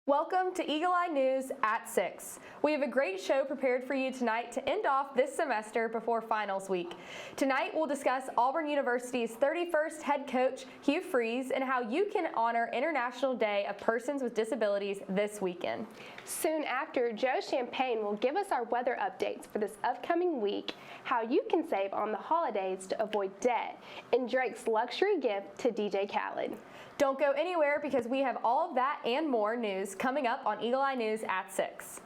Welcome to Eagle Eye News at 6. We have a great show prepared for you tonight to end off this semester before finals week. Tonight we'll discuss Auburn University's 31st head coach, Hugh Freeze, and how you can honor International Day of Persons with Disabilities this weekend. Soon after, Joe Champagne will give us our weather updates for this upcoming week, how you can save on the holidays to avoid debt, and Drake's luxury gift to DJ Khaled. Don't go anywhere because we have all of that and more news coming up on Eagle Eye News at 6.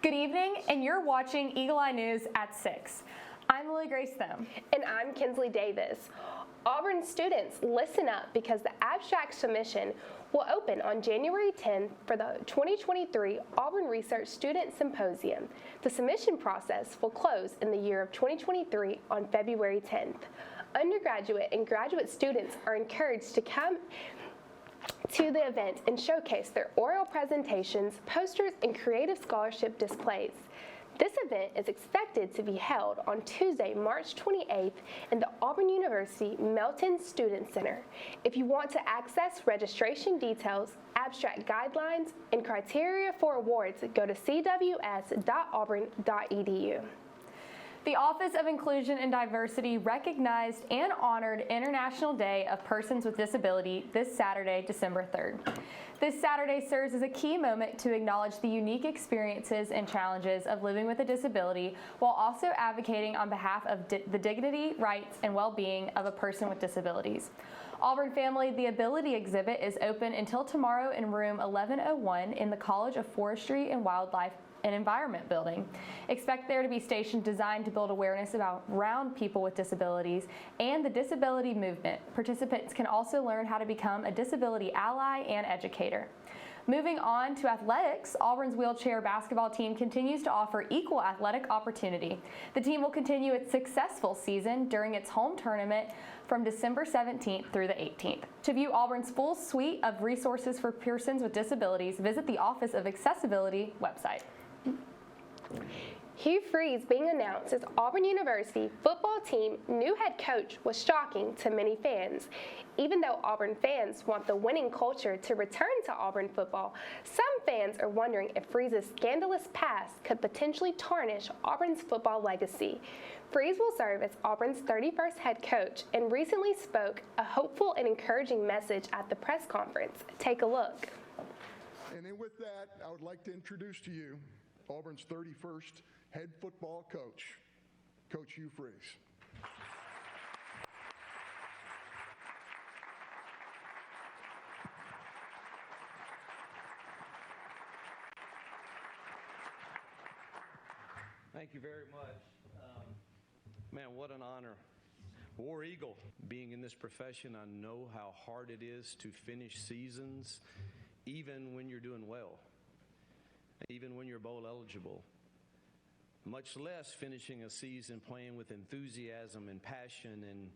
Good evening, and you're watching Eagle Eye News at 6. I'm Lily Grace Thome. And I'm Kensley Davis. Auburn students, listen up because the abstract submission will open on January 10th for the 2023 Auburn Research Student Symposium. The submission process will close in the year of 2023 on February 10th. Undergraduate and graduate students are encouraged to come to the event and showcase their oral presentations, posters, and creative scholarship displays. This event is expected to be held on Tuesday, March 28th in the Auburn University Melton Student Center. If you want to access registration details, abstract guidelines, and criteria for awards, go to cws.auburn.edu. The Office of Inclusion and Diversity recognized and honored International Day of Persons with Disability this Saturday, December 3rd. This Saturday serves as a key moment to acknowledge the unique experiences and challenges of living with a disability while also advocating on behalf of the dignity, rights, and well-being of a person with disabilities. Auburn Family The Ability exhibit is open until tomorrow in room 1101 in the College of Forestry and Wildlife and Environment building. Expect there to be stations designed to build awareness around people with disabilities and the disability movement. Participants can also learn how to become a disability ally and educator. Moving on to athletics, Auburn's wheelchair basketball team continues to offer equal athletic opportunity. The team will continue its successful season during its home tournament from December 17th through the 18th. To view Auburn's full suite of resources for persons with disabilities, visit the Office of Accessibility website. Hugh Freeze being announced as Auburn University football team new head coach was shocking to many fans. Even though Auburn fans want the winning culture to return to Auburn football, some fans are wondering if Freeze's scandalous past could potentially tarnish Auburn's football legacy. Freeze will serve as Auburn's 31st head coach and recently spoke a hopeful and encouraging message at the press conference. Take a look. And then with that, I would like to introduce to you Auburn's 31st head football coach, Coach Hugh Freeze. Thank you very much. Man, what an honor. War Eagle. Being in this profession, I know how hard it is to finish seasons, even when you're doing well, even when you're bowl eligible, much less finishing a season playing with enthusiasm and passion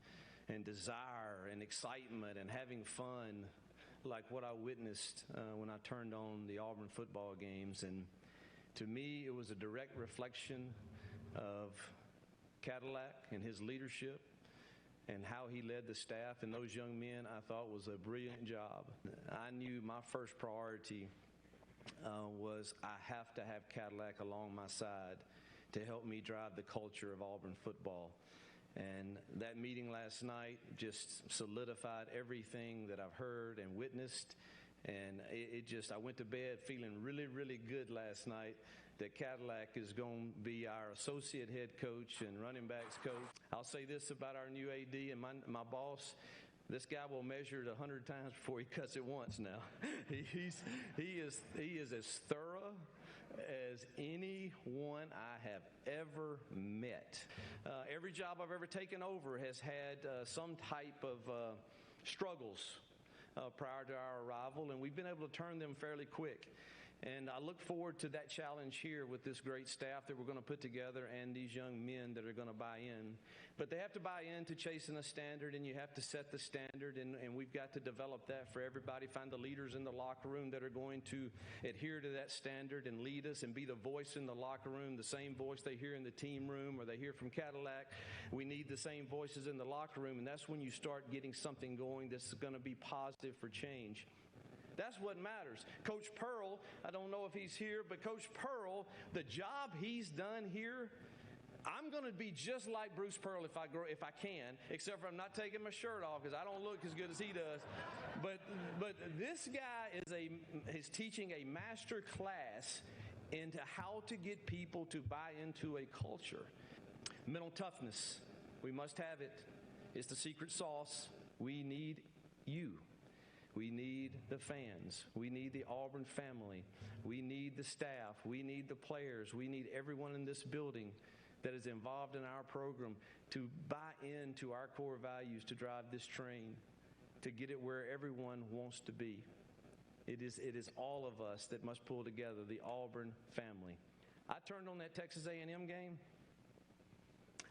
and desire and excitement and having fun like what I witnessed when I turned on the Auburn football games. And to me, it was a direct reflection of Cadillac and his leadership and how he led the staff and those young men. I thought was a brilliant job. I knew my first priority was I have to have Cadillac along my side to help me drive the culture of Auburn football. And that meeting last night just solidified everything that I've heard and witnessed. And I went to bed feeling really, really good last night that Cadillac is going to be our associate head coach and running backs coach. I'll say this about our new AD and my boss. This guy will measure it 100 times before he cuts it once now. He is as thorough as anyone I have ever met. Every job I've ever taken over has had some type of struggles prior to our arrival, and we've been able to turn them fairly quick. And I look forward to that challenge here with this great staff that we're going to put together and these young men that are going to buy in. But they have to buy into chasing a standard, and you have to set the standard, and we've got to develop that for everybody. Find the leaders in the locker room that are going to adhere to that standard and lead us and be the voice in the locker room, the same voice they hear in the team room or they hear from Cadillac. We need the same voices in the locker room, and that's when you start getting something going that's going to be positive for change. That's what matters. Coach Pearl, I don't know if he's here, but Coach Pearl, the job he's done here, I'm going to be just like Bruce Pearl if I can, except for I'm not taking my shirt off because I don't look as good as he does. But this guy is teaching a master class into how to get people to buy into a culture. Mental toughness, we must have it. It's the secret sauce. We need you. We need the fans. We need the Auburn family. We need the staff. We need the players. We need everyone in this building that is involved in our program to buy into our core values, to drive this train, to get it where everyone wants to be. It is all of us that must pull together, the Auburn family. I turned on that Texas A&M game.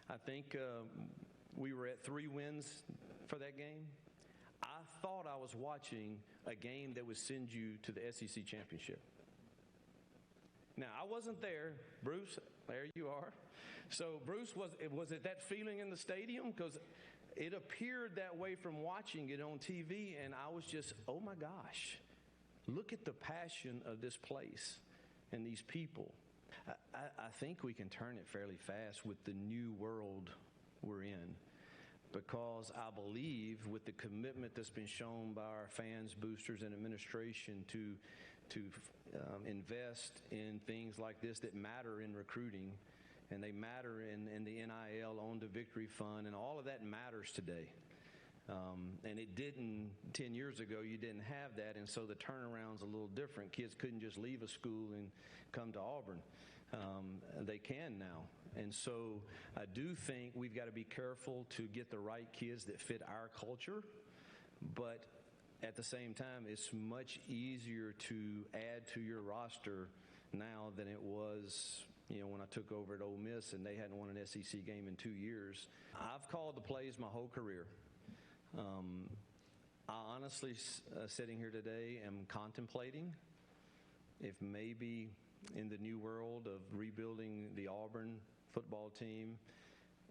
I think we were at 3 wins for that game. I thought I was watching a game that would send you to the SEC championship. Now, I wasn't there. Bruce, there you are. So, Bruce, was it that feeling in the stadium? Because it appeared that way from watching it on TV, and I was just, oh my gosh, look at the passion of this place and these people. I think we can turn it fairly fast with the new world we're in. Because I believe with the commitment that's been shown by our fans, boosters, and administration to invest in things like this that matter in recruiting, and they matter in the NIL, on the Victory Fund, and all of that matters today. And it didn't 10 years ago. You didn't have that, and so the turnaround's a little different. Kids couldn't just leave a school and come to Auburn. They can now. And so I do think we've got to be careful to get the right kids that fit our culture. But at the same time, it's much easier to add to your roster now than it was, when I took over at Ole Miss and they hadn't won an SEC game in 2 years. I've called the plays my whole career. I honestly, sitting here today, am contemplating if maybe in the new world of rebuilding the Auburn football team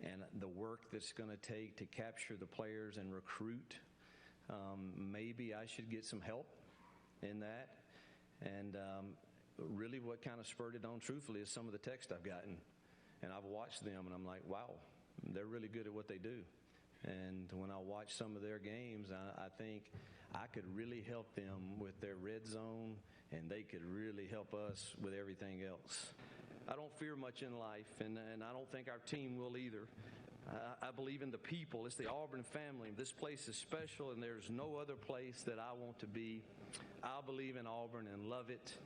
and the work that's going to take to capture the players and recruit, maybe I should get some help in that. And really what kind of spurred it on, truthfully, is some of the text I've gotten. And I've watched them, and I'm like, wow, they're really good at what they do. And when I watch some of their games, I think I could really help them with their red zone, and they could really help us with everything else. I don't fear much in life, and I don't think our team will either. I believe in the people. It's the Auburn family. This place is special, and there's no other place that I want to be. I believe in Auburn and love it.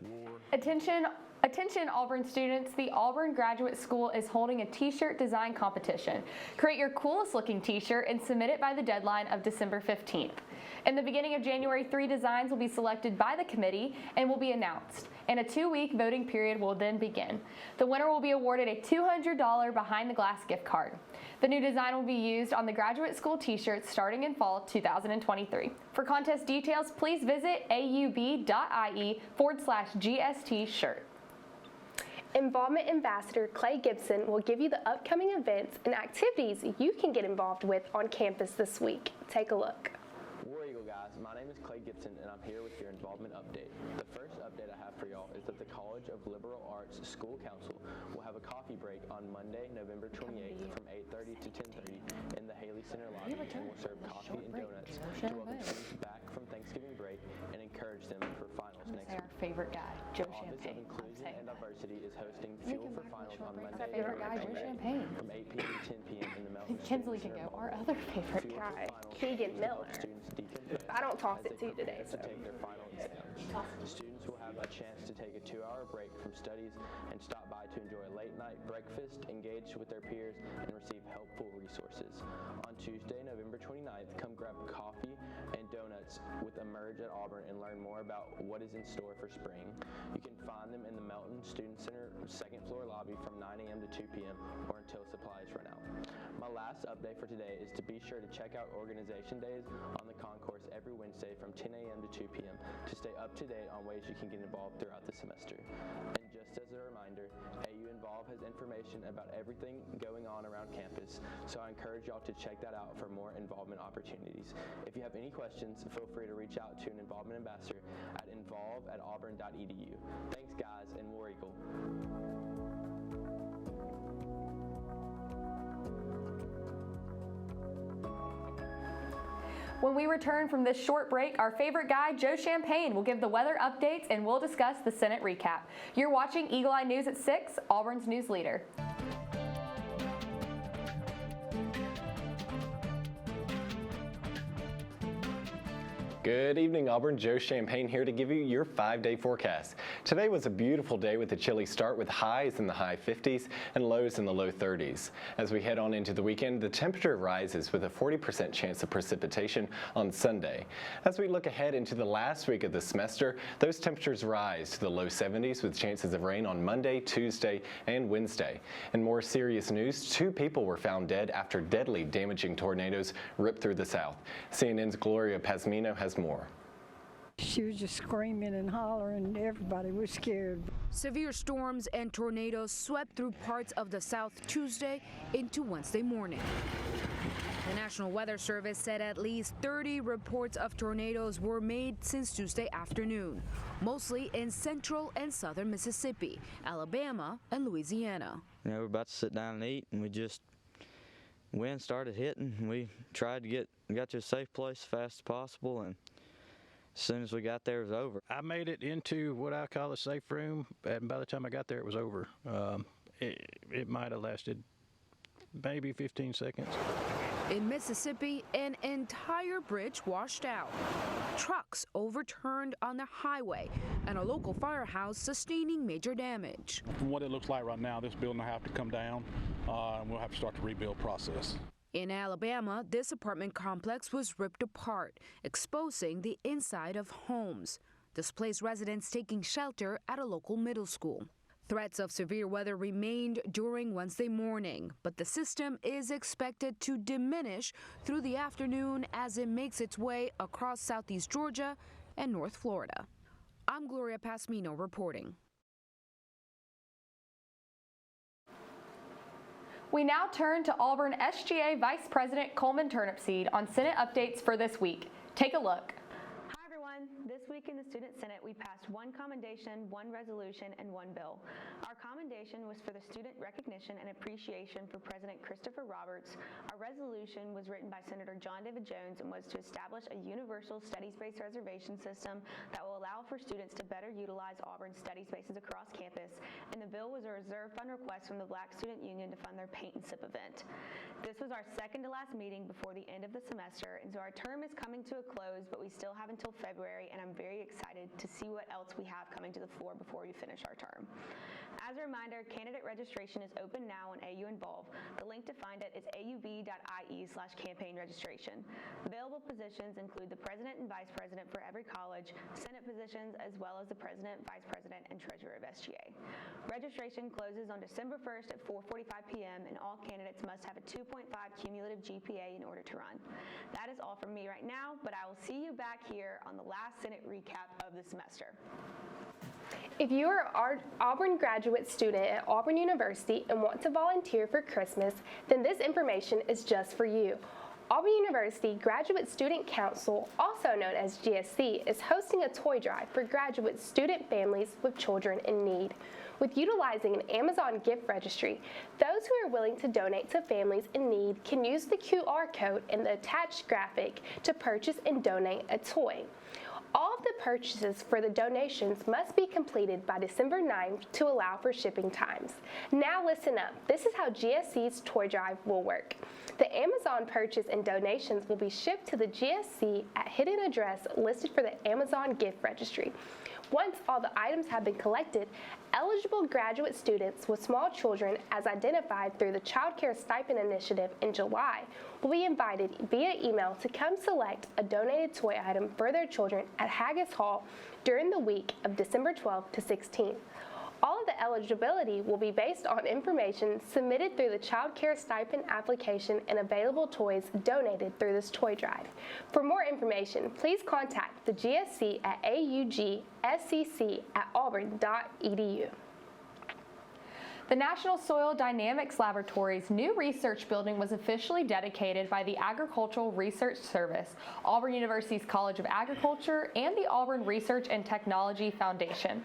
War. Attention Auburn students, the Auburn Graduate School is holding a t-shirt design competition. Create your coolest looking t-shirt and submit it by the deadline of December 15th. In the beginning of January, 3 designs will be selected by the committee and will be announced, and a 2-week voting period will then begin. The winner will be awarded a $200 behind the glass gift card. The new design will be used on the graduate school t-shirts starting in fall 2023. For contest details, please visit aub.ie/GST shirt. Involvement Ambassador Clay Gibson will give you the upcoming events and activities you can get involved with on campus this week. Take a look. War Eagle guys, my name is Clay Gibson and I'm here with your involvement update. The first update I have for y'all is that the College of Liberal Arts School Council will have a coffee break on Monday, November 28th from 8:30 to 10:30 in the Haley Center lobby, and will serve coffee and donuts to welcome students back from Thanksgiving break and encourage them for finals next week. Our favorite guy, Joe The Office of Champagne. Inclusion and Diversity is hosting Fuel for Finals on Monday, favorite guy, November Joe 28th Champagne. from 8 p.m. to 10 p.m. in the Melton Kensley Student can Center go, our ballroom. other favorite Fuel for guy. Finals Kegan aims to help Miller. students decompress I don't toss as it to you they today. prepare to take their final exam. Students will have a chance to take a 2-hour break from studies and stop by to enjoy a late-night breakfast, engage with their peers, and receive helpful resources. On Tuesday, November 29th, come grab coffee and donuts with Emerge at Auburn and learn more about what is in store for spring. You can find them in the Melton Student Center second floor lobby from 9 a.m. to 2 p.m. or until supplies run out. My last update for today is to be sure to check out organization days on the concourse every Wednesday from 10 a.m. to 2 p.m. to stay up to date on ways you can get involved throughout the semester. And just as a reminder, AU Involve has information about everything going on around campus, so I encourage y'all to check that out for more involvement opportunities. If you have any questions, feel free to reach out to an involvement ambassador at involve@auburn.edu. Thanks guys, and War Eagle. When we return from this short break, our favorite guy, Joe Champagne, will give the weather updates and we'll discuss the Senate recap. You're watching Eagle Eye News at 6, Auburn's news leader. Good evening, Auburn. Joe Champagne here to give you your 5-day forecast. Today was a beautiful day with a chilly start with highs in the high 50s and lows in the low 30s. As we head on into the weekend, the temperature rises with a 40% chance of precipitation on Sunday. As we look ahead into the last week of the semester, those temperatures rise to the low 70s with chances of rain on Monday, Tuesday, and Wednesday. In more serious news, 2 people were found dead after deadly damaging tornadoes ripped through the South. CNN's Gloria Pazmino has more. She was just screaming and hollering. Everybody was scared. Severe storms and tornadoes swept through parts of the South Tuesday into Wednesday morning. The National Weather Service said at least 30 reports of tornadoes were made since Tuesday afternoon, mostly in central and southern Mississippi, Alabama, and Louisiana. You know, we're about to sit down and eat, and wind started hitting. We tried to got to a safe place as fast as possible, and as soon as we got there, it was over. I made it into what I call a safe room, and by the time I got there, it was over. It might have lasted maybe 15 seconds. In Mississippi, an entire bridge washed out. Trucks overturned on the highway, and a local firehouse sustaining major damage. From what it looks like right now, this building will have to come down, and we'll have to start the rebuild process. In Alabama, this apartment complex was ripped apart, exposing the inside of homes. Displaced residents taking shelter at a local middle school. Threats of severe weather remained during Wednesday morning, but the system is expected to diminish through the afternoon as it makes its way across southeast Georgia and North Florida. I'm Gloria Pazmino reporting. We now turn to Auburn SGA Vice President Coleman Turnipseed on Senate updates for this week. Take a look. Hi everyone. This week in the Student Senate, we passed 1 commendation, 1 resolution, and 1 bill. Our commendation was for the student recognition and appreciation for President Christopher Roberts. Our resolution was written by Senator John David Jones and was to establish a universal study-based reservation system that will allow for students to better utilize Auburn's study spaces across campus. And the bill was a reserve fund request from the Black Student Union to fund their paint and sip event. This was our second to last meeting before the end of the semester, and so our term is coming to a close, but we still have until February, and I'm very excited to see what else we have coming to the floor before we finish our term. As a reminder, candidate registration is open now on AU Involve. The link to find it is aub.ie/campaign registration. Available positions include the president and vice president for every college, Senate positions, as well as the president, vice president, and treasurer of SGA. Registration closes on December 1st at 4:45 p.m. and all candidates must have a 2.5 cumulative GPA in order to run. That is all from me right now, but I will see you back here on the last Senate recap of the semester. If you are an Auburn graduate student at Auburn University and want to volunteer for Christmas, then this information is just for you. Auburn University Graduate Student Council, also known as GSC, is hosting a toy drive for graduate student families with children in need. With utilizing an Amazon gift registry, those who are willing to donate to families in need can use the QR code in the attached graphic to purchase and donate a toy. All of the purchases for the donations must be completed by December 9th to allow for shipping times. Now listen up. This is how GSC's toy drive will work. The Amazon purchase and donations will be shipped to the GSC at hidden address listed for the Amazon gift registry. Once all the items have been collected, eligible graduate students with small children, as identified through the Child Care Stipend Initiative in July, will be invited via email to come select a donated toy item for their children at Haggis Hall during the week of December 12th to 16th. All of the eligibility will be based on information submitted through the Child Care Stipend application and available toys donated through this toy drive. For more information, please contact the GSC at augscc@auburn.edu. The National Soil Dynamics Laboratory's new research building was officially dedicated by the Agricultural Research Service, Auburn University's College of Agriculture, and the Auburn Research and Technology Foundation.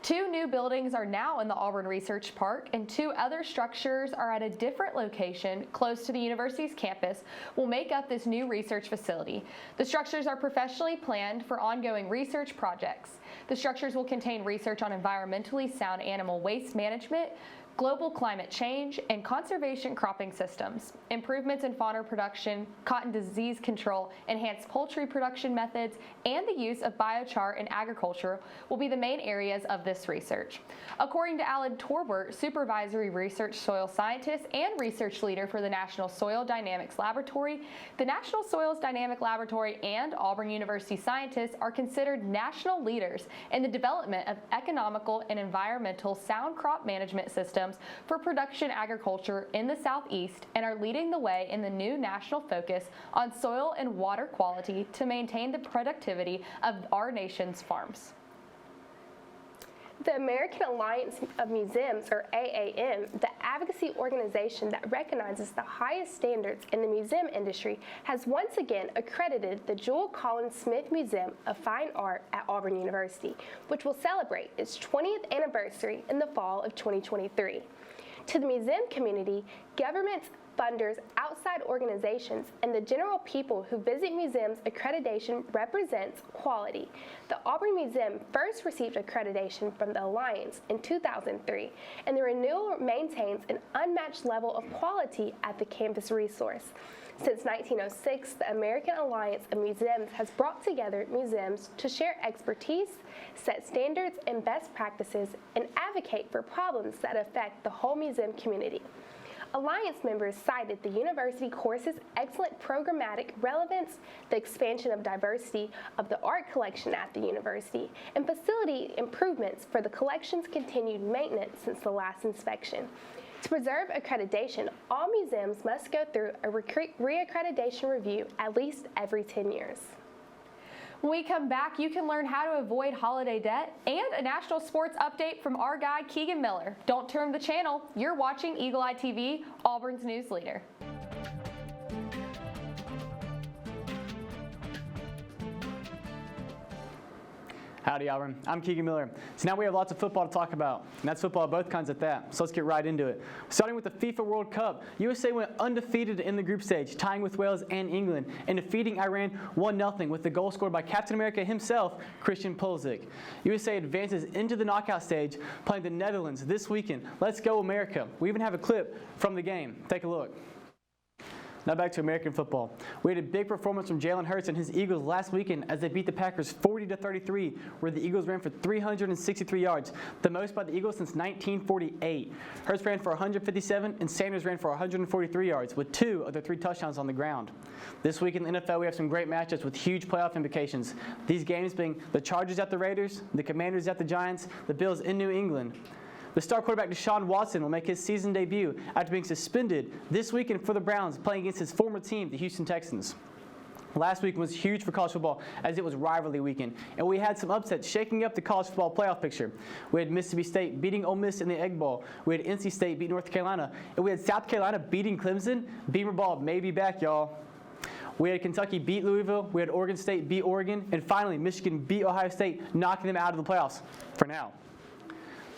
2 new buildings are now in the Auburn Research Park, and 2 other structures are at a different location close to the university's campus will make up this new research facility. The structures are professionally planned for ongoing research projects. The structures will contain research on environmentally sound animal waste management, global climate change, and conservation cropping systems. Improvements in fauna production, cotton disease control, enhanced poultry production methods, and the use of biochar in agriculture will be the main areas of this research. According to Alan Torbert, Supervisory Research Soil Scientist and Research Leader for the National Soil Dynamics Laboratory, the National Soils Dynamic Laboratory and Auburn University scientists are considered national leaders in the development of economical and environmental sound crop management systems for production agriculture in the Southeast and are leading the way in the new national focus on soil and water quality to maintain the productivity of our nation's farms. The American Alliance of Museums, or AAM, the advocacy organization that recognizes the highest standards in the museum industry, has once again accredited the Jewel Collins Smith Museum of Fine Art at Auburn University, which will celebrate its 20th anniversary in the fall of 2023. To the museum community, governments, funders, outside organizations, and the general people who visit museums, accreditation represents quality. The Auburn Museum first received accreditation from the Alliance in 2003, and the renewal maintains an unmatched level of quality at the campus resource. Since 1906, the American Alliance of Museums has brought together museums to share expertise, set standards and best practices, and advocate for problems that affect the whole museum community. Alliance members cited the university course's excellent programmatic relevance, the expansion of diversity of the art collection at the university, and facility improvements for the collection's continued maintenance since the last inspection. To preserve accreditation, all museums must go through a reaccreditation review at least every 10 years. When we come back, you can learn how to avoid holiday debt and a national sports update from our guy, Kegan Miller. Don't turn the channel. You're watching Eagle Eye TV, Auburn's news leader. Howdy, Auburn. I'm Kegan Miller. So now we have lots of football to talk about, and that's football of both kinds at that. So let's get right into it. Starting with the FIFA World Cup, USA went undefeated in the group stage, tying with Wales and England, and defeating Iran 1-0 with the goal scored by Captain America himself, Christian Pulisic. USA advances into the knockout stage, playing the Netherlands this weekend. Let's go, America. We even have a clip from the game. Take a look. Now back to American football. We had a big performance from Jalen Hurts and his Eagles last weekend as they beat the Packers 40-33, where the Eagles ran for 363 yards, the most by the Eagles since 1948. Hurts ran for 157 and Sanders ran for 143 yards, with 2 of the 3 touchdowns on the ground. This week in the NFL, we have some great matchups with huge playoff implications. These games being the Chargers at the Raiders, the Commanders at the Giants, the Bills in New England. The star quarterback Deshaun Watson will make his season debut after being suspended this weekend for the Browns, playing against his former team, the Houston Texans. Last week was huge for college football as it was rivalry weekend, and we had some upsets shaking up the college football playoff picture. We had Mississippi State beating Ole Miss in the Egg Bowl. We had NC State beat North Carolina, and we had South Carolina beating Clemson. Beamer ball may be back, y'all. We had Kentucky beat Louisville. We had Oregon State beat Oregon, and finally Michigan beat Ohio State, knocking them out of the playoffs for now.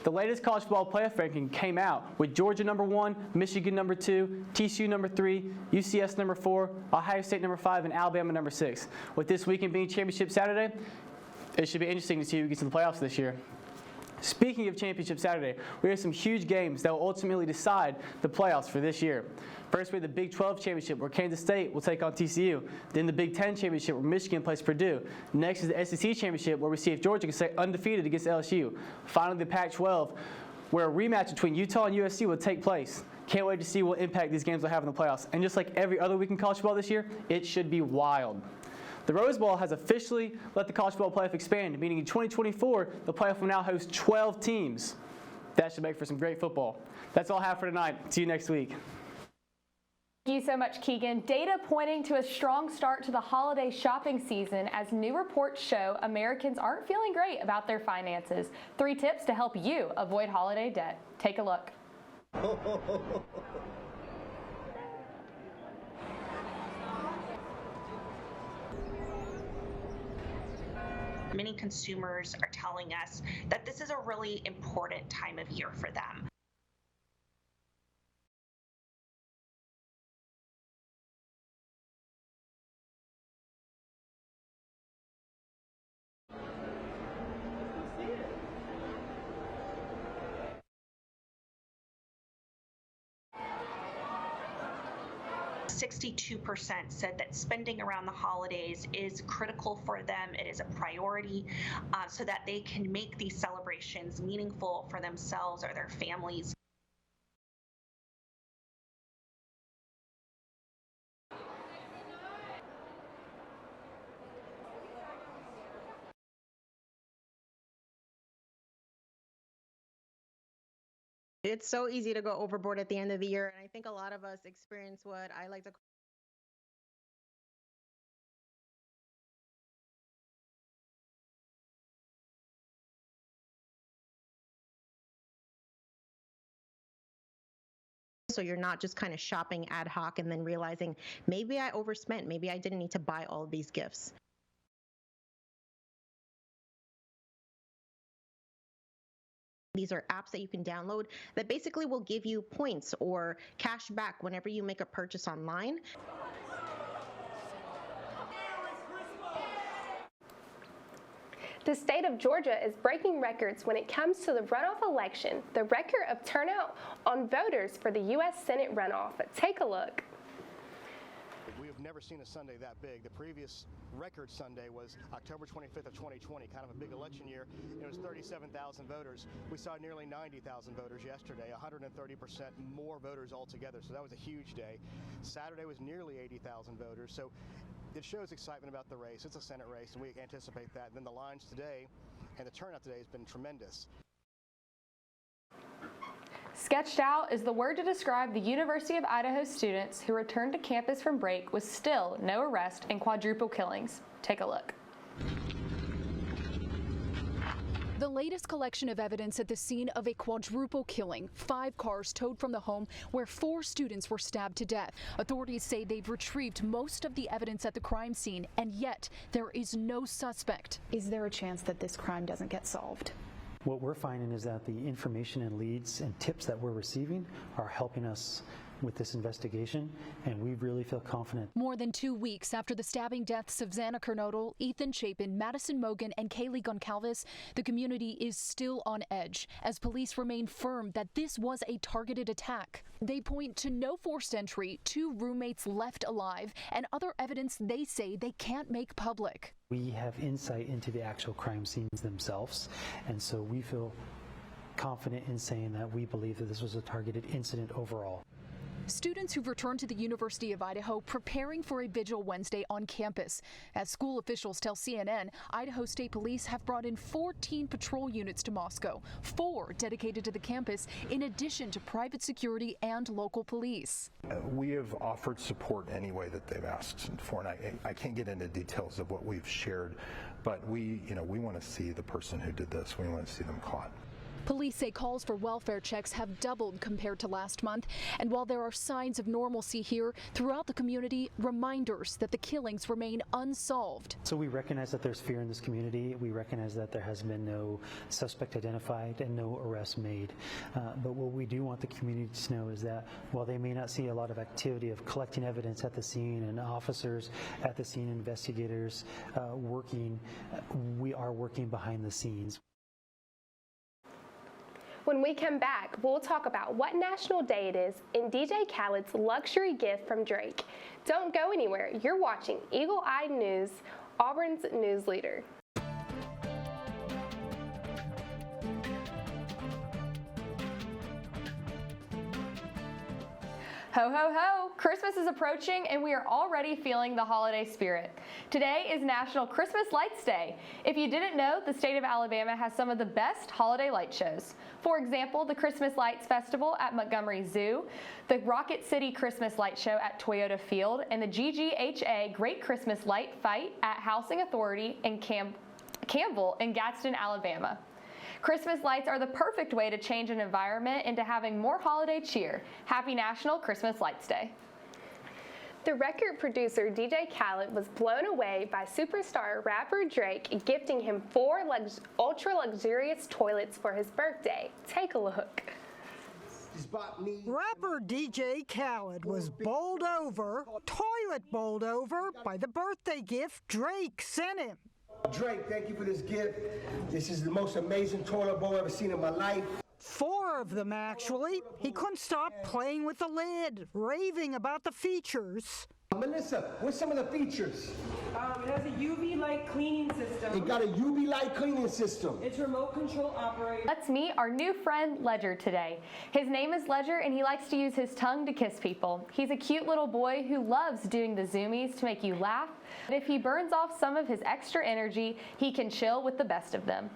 The latest college football playoff ranking came out with Georgia number 1, Michigan number 2, TCU number 3, UCS number 4, Ohio State number 5, and Alabama number 6. With this weekend being Championship Saturday, It should be interesting to see who gets in the playoffs this year. Speaking of Championship Saturday, we have some huge games that will ultimately decide the playoffs for this year. First, we have the Big 12 Championship, where Kansas State will take on TCU. Then the Big 10 Championship, where Michigan plays Purdue. Next is the SEC Championship, where we see if Georgia can stay undefeated against LSU. Finally, the Pac-12, where a rematch between Utah and USC will take place. Can't wait to see what impact these games will have in the playoffs. And just like every other week in college football this year, it should be wild. The Rose Bowl has officially let the college football playoff expand, meaning in 2024, the playoff will now host 12 teams. That should make for some great football. That's all I have for tonight. See you next week. Thank you so much, Kegan. Data pointing to a strong start to the holiday shopping season as new reports show Americans aren't feeling great about their finances. 3 tips to help you avoid holiday debt. Take a look. Many consumers are telling us that this is a really important time of year for them. %62% said that spending around the holidays is critical for them. It is a priority so that they can make these celebrations meaningful for themselves or their families. It's so easy to go overboard at the end of the year, and I think a lot of us experience what I like to so you're not just kind of shopping ad hoc and then realizing maybe I overspent, maybe I didn't need to buy all of these gifts. These are apps that you can download that basically will give you points or cash back whenever you make a purchase online. The state of Georgia is breaking records when it comes to the runoff election, the record of turnout on voters for the U.S. Senate runoff. Take a look. We have never seen a Sunday that big. The previous record Sunday was October 25th of 2020, kind of a big election year. It was 37,000 voters. We saw nearly 90,000 voters yesterday, 130% more voters altogether. So that was a huge day. Saturday was nearly 80,000 voters. So it shows excitement about the race. It's a Senate race, and we anticipate that. And then the lines today and the turnout today has been tremendous. Sketched out is the word to describe the University of Idaho students who returned to campus from break with still no arrest and quadruple killings. Take a look. The latest collection of evidence at the scene of a quadruple killing. 5 cars towed from the home where 4 students were stabbed to death. Authorities say they've retrieved most of the evidence at the crime scene, and yet there is no suspect. Is there a chance that this crime doesn't get solved? What we're finding is that the information and leads and tips that we're receiving are helping us with this investigation, and we really feel confident. More than 2 weeks after the stabbing deaths of Xana Kernodle, Ethan Chapin, Madison Mogan, and Kaylee Goncalves, the community is still on edge as police remain firm that this was a targeted attack. They point to no forced entry, 2 roommates left alive, and other evidence they say they can't make public. We have insight into the actual crime scenes themselves, and so we feel confident in saying that we believe that this was a targeted incident overall. Students who've returned to the University of Idaho preparing for a vigil Wednesday on campus. As school officials tell CNN, Idaho State Police have brought in 14 patrol units to Moscow, 4 dedicated to the campus, in addition to private security and local police. We have offered support any way that they've asked for, and I can't get into details of what we've shared, but we want to see the person who did this. We want to see them caught. Police say calls for welfare checks have doubled compared to last month. And while there are signs of normalcy here, throughout the community, reminders that the killings remain unsolved. So we recognize that there's fear in this community. We recognize that there has been no suspect identified and no arrest made. But what we do want the community to know is that while they may not see a lot of activity of collecting evidence at the scene and officers at the scene, investigators working, we are working behind the scenes. When we come back, we'll talk about what national day it is and DJ Khaled's luxury gift from Drake. Don't go anywhere. You're watching Eagle Eye News, Auburn's news leader. Ho, ho, ho! Christmas is approaching and we are already feeling the holiday spirit. Today is National Christmas Lights Day. If you didn't know, the state of Alabama has some of the best holiday light shows. For example, the Christmas Lights Festival at Montgomery Zoo, the Rocket City Christmas Light Show at Toyota Field, and the GGHA Great Christmas Light Fight at Housing Authority in Campbell in Gadsden, Alabama. Christmas lights are the perfect way to change an environment into having more holiday cheer. Happy National Christmas Lights Day. The record producer DJ Khaled was blown away by superstar rapper Drake gifting him 4 ultra-luxurious toilets for his birthday. Take a look. Rapper DJ Khaled was bowled over, by the birthday gift Drake sent him. Drake, thank you for this gift. This is the most amazing toilet bowl I've ever seen in my life. 4 of them, actually. He couldn't stop playing with the lid, raving about the features. Melissa, what's some of the features? It has a UV light cleaning system. It got a UV light cleaning system. It's remote control operated. Let's meet our new friend Ledger today. His name is Ledger and he likes to use his tongue to kiss people. He's a cute little boy who loves doing the zoomies to make you laugh. But if he burns off some of his extra energy, he can chill with the best of them.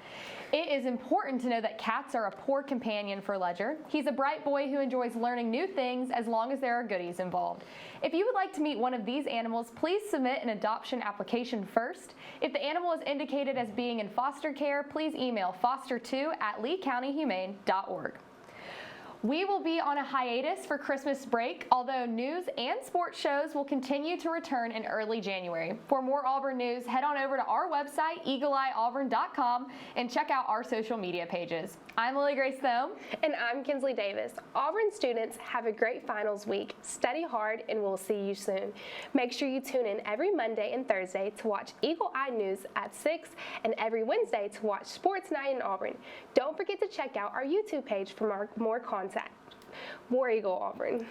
It is important to know that cats are a poor companion for Ledger. He's a bright boy who enjoys learning new things as long as there are goodies involved. If you would like to meet one of these animals, please submit an adoption application first. If the animal is indicated as being in foster care, please email foster2@leecountyhumane.org. We will be on a hiatus for Christmas break, although news and sports shows will continue to return in early January. For more Auburn news, head on over to our website, eagleeyeauburn.com, and check out our social media pages. I'm Lily Grace Thome. And I'm Kensley Davis. Auburn students, have a great finals week. Study hard, and we'll see you soon. Make sure you tune in every Monday and Thursday to watch Eagle Eye News at 6, and every Wednesday to watch Sports Night in Auburn. Don't forget to check out our YouTube page for more content. War Eagle Auburn.